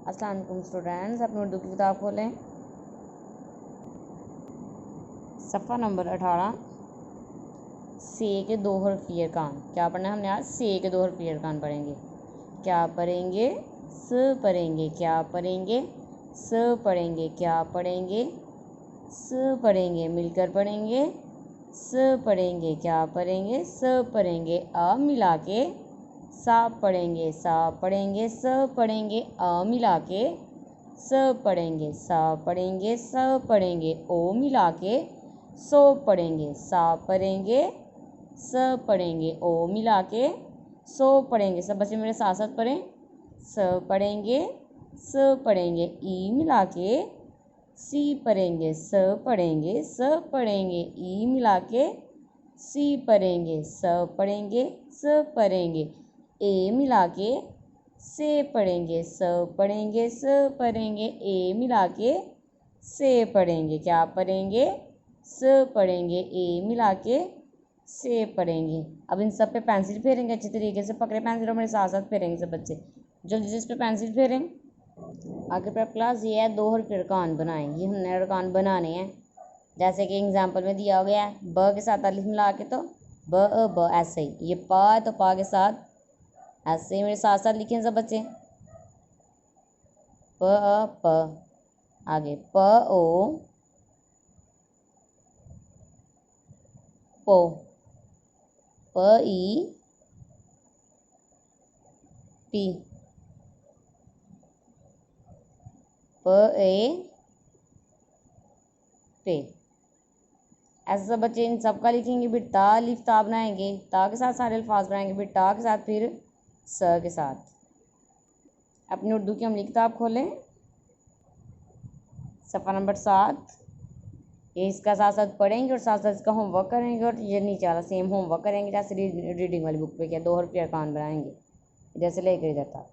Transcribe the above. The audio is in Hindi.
अस्सलाम वालेकुम स्टूडेंट्स, अपनी उर्दू की किताब खोलें। सफ़ा नंबर 18। से के दो हरफी अरकान। क्या पढ़ना है हमने आज? से के दो हरफी अरकान पढ़ेंगे। क्या पढ़ेंगे? स पढ़ेंगे। क्या पढ़ेंगे? स पढ़ेंगे। क्या पढ़ेंगे? स पढ़ेंगे। मिलकर पढ़ेंगे। स पढ़ेंगे। क्या पढ़ेंगे? स पढ़ेंगे। अ मिला के सा पढ़ेंगे। सा पढ़ेंगे। स पढ़ेंगे। अ मिला के स पढ़ेंगे। सा पढ़ेंगे। स पढ़ेंगे। ओ मिला के सो पढ़ेंगे। सा पढ़ेंगे। स पढ़ेंगे। ओ मिला के सो पढ़ेंगे। सब बच्चे मेरे साथ साथ पढ़ें। स पढ़ेंगे। स पढ़ेंगे। ई मिला के सी पढ़ेंगे। स पढ़ेंगे। स पढ़ेंगे। ई मिला के सी पढ़ेंगे। स पढ़ेंगे। स पढ़ेंगे। ए मिला के से पढ़ेंगे। स पढ़ेंगे। स पढ़ेंगे। ए मिला के से पढ़ेंगे। क्या पढ़ेंगे? स पढ़ेंगे। ए मिला के से पढ़ेंगे। अब इन सब पे पेंसिल फेरेंगे। अच्छे तरीके से पकड़े पेंसिल और मेरे साथ साथ फेरेंगे सब बच्चे। जल्दी से इस पे पेंसिल फेरें। आगे पर क्लास ये है, दो हरफ अरकान बनाएं। ये हमने अरकान बनाने हैं जैसे कि एग्जाम्पल में दिया गया है। ब के साथ अलिफ मिला के तो ब ऐसे ही। ये पा है तो पा के साथ ऐसे ही मेरे साथ साथ लिखें सब बच्चे। प आगे प ओ पो। प ई पी। प ए पे। ऐसे सब बच्चे इन सब का लिखेंगे। फिर ता अलिफ ता बनाएंगे। ता के साथ सारे अल्फाज बनाएंगे। फिर ता के साथ फिर स के साथ। अपनी उर्दू की अमली किताब खोलें। सफ़ा नंबर 7। ये इसका साथ साथ पढ़ेंगे और साथ साथ इसका होमवर्क करेंगे। और ये नीचे वाला सेम होमवर्क करेंगे जैसे रीडिंग वाली बुक पे किया। दो हरफ अरकान बनाएंगे जैसे लेकर इधर था।